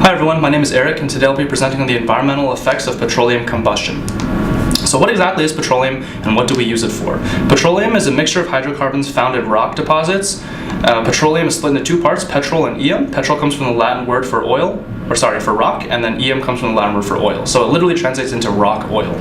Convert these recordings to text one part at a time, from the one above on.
Hi everyone, my name is Eric, and today I'll be presenting on the environmental effects of petroleum combustion. So what exactly is petroleum and what do we use it for? Petroleum is a mixture of hydrocarbons found in rock deposits. Petroleum is split into two parts, petrol and eum. Petrol comes from the Latin word for for rock, and then eum comes from the Latin word for oil. So it literally translates into rock oil.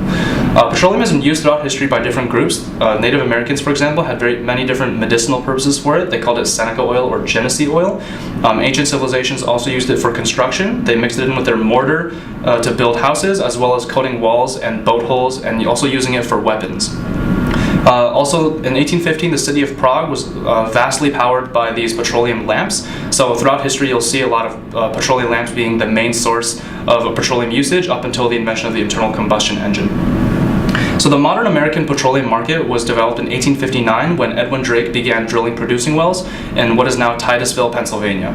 Petroleum has been used throughout history by different groups. Native Americans, for example, had many different medicinal purposes for it. They called it Seneca oil or Genesee oil. Ancient civilizations also used it for construction. They mixed it in with their mortar to build houses, as well as coating walls and boat hulls, and also using it for weapons. Also, in 1815, the city of Prague was vastly powered by these petroleum lamps. So throughout history, you'll see a lot of petroleum lamps being the main source of petroleum usage up until the invention of the internal combustion engine. So the modern American petroleum market was developed in 1859 when Edwin Drake began drilling producing wells in what is now Titusville, Pennsylvania.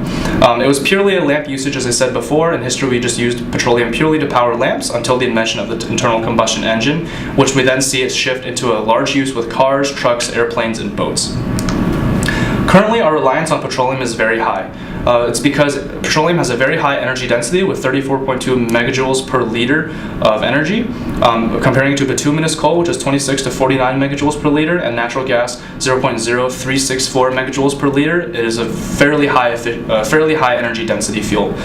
It was purely a lamp usage, as I said before. In history, we just used petroleum purely to power lamps until the invention of the internal combustion engine, which we then see it shift into a large use with cars, trucks, airplanes, and boats. Currently, our reliance on petroleum is very high. It's because petroleum has a very high energy density with 34.2 megajoules per liter of energy, comparing it to bituminous coal, which is 26 to 49 megajoules per liter, and natural gas 0.0364 megajoules per liter. It is a fairly high energy density fuel.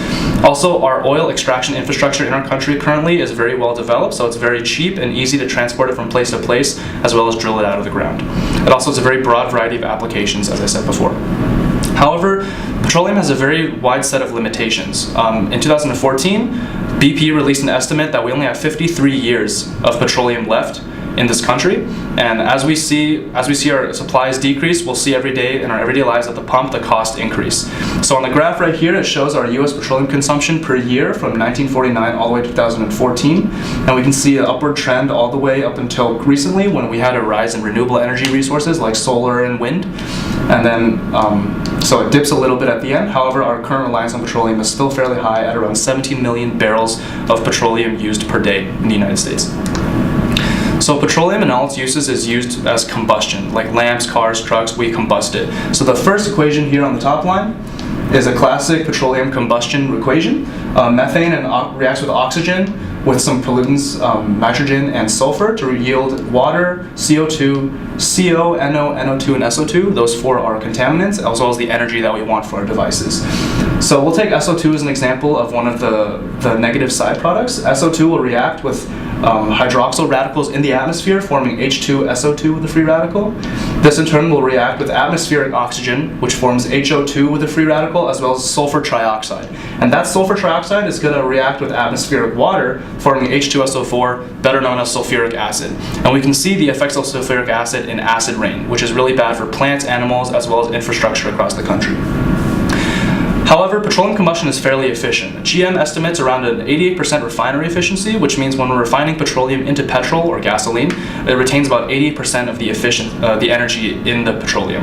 Also, our oil extraction infrastructure in our country currently is very well developed, so it's very cheap and easy to transport it from place to place, as well as drill it out of the ground. It also has a very broad variety of applications, as I said before. However, petroleum has a very wide set of limitations. In 2014, BP released an estimate that we only have 53 years of petroleum left in this country, and as we see our supplies decrease, we'll see every day in our everyday lives at the pump the cost increase. So on the graph right here, it shows our U.S. petroleum consumption per year from 1949 all the way to 2014, and we can see an upward trend all the way up until recently when we had a rise in renewable energy resources like solar and wind, and then so it dips a little bit at the end. However, our current reliance on petroleum is still fairly high at around 17 million barrels of petroleum used per day in the United States. So petroleum in all its uses is used as combustion, like lamps, cars, trucks, we combust it. So the first equation here on the top line is a classic petroleum combustion equation. Methane reacts with oxygen with some pollutants, nitrogen and sulfur, to yield water, CO2, CO, NO, NO2, and SO2. Those four are contaminants, as well as the energy that we want for our devices. So we'll take SO2 as an example of one of the negative side products. SO2 will react with hydroxyl radicals in the atmosphere, forming H2SO2 with a free radical. This in turn will react with atmospheric oxygen, which forms HO2 with a free radical, as well as sulfur trioxide. And that sulfur trioxide is going to react with atmospheric water, forming H2SO4, better known as sulfuric acid. And we can see the effects of sulfuric acid in acid rain, which is really bad for plants, animals, as well as infrastructure across the country. However, petroleum combustion is fairly efficient. GM estimates around an 88% refinery efficiency, which means when we're refining petroleum into petrol or gasoline, it retains about 80% of the energy in the petroleum.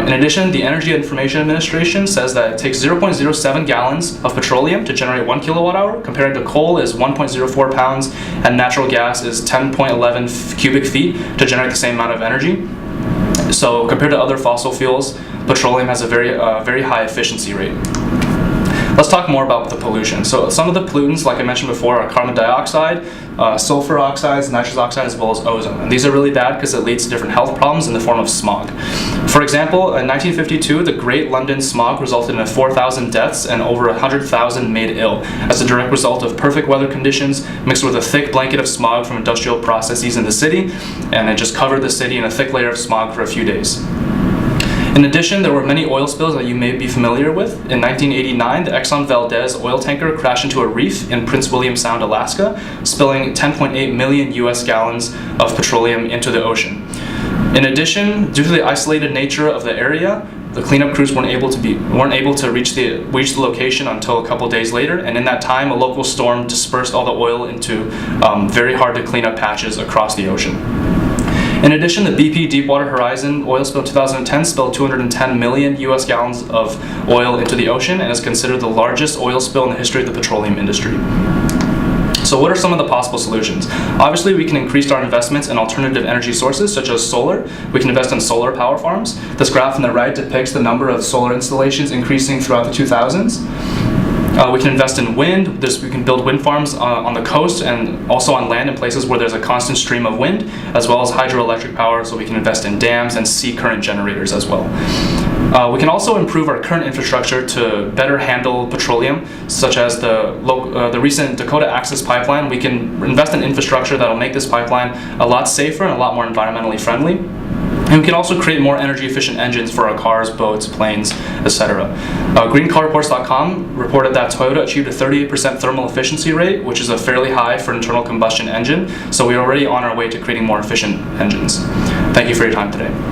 In addition, the Energy Information Administration says that it takes 0.07 gallons of petroleum to generate 1 kilowatt hour, compared to coal is 1.04 pounds, and natural gas is 10.11 cubic feet to generate the same amount of energy. So compared to other fossil fuels, petroleum has a very high efficiency rate. Let's talk more about the pollution. So some of the pollutants, like I mentioned before, are carbon dioxide, sulfur oxides, nitrous oxide, as well as ozone. And these are really bad because it leads to different health problems in the form of smog. For example, in 1952, the Great London Smog resulted in 4,000 deaths and over 100,000 made ill as a direct result of perfect weather conditions mixed with a thick blanket of smog from industrial processes in the city, and it just covered the city in a thick layer of smog for a few days. In addition, there were many oil spills that you may be familiar with. In 1989, the Exxon Valdez oil tanker crashed into a reef in Prince William Sound, Alaska, spilling 10.8 million US gallons of petroleum into the ocean. In addition, due to the isolated nature of the area, the cleanup crews weren't able to reach the location until a couple days later, and in that time, a local storm dispersed all the oil into very hard to clean up patches across the ocean. In addition, the BP Deepwater Horizon oil spill in 2010 spilled 210 million US gallons of oil into the ocean and is considered the largest oil spill in the history of the petroleum industry. So what are some of the possible solutions? Obviously, we can increase our investments in alternative energy sources such as solar. We can invest in solar power farms. This graph on the right depicts the number of solar installations increasing throughout the 2000s. We can invest in wind. We can build wind farms on the coast and also on land in places where there's a constant stream of wind, as well as hydroelectric power, so we can invest in dams and sea current generators as well. We can also improve our current infrastructure to better handle petroleum, such as the recent Dakota Access Pipeline. We can invest in infrastructure that will make this pipeline a lot safer and a lot more environmentally friendly. And we can also create more energy efficient engines for our cars, boats, planes, etc. GreenCarReports.com reported that Toyota achieved a 38% thermal efficiency rate, which is a fairly high for an internal combustion engine. So we're already on our way to creating more efficient engines. Thank you for your time today.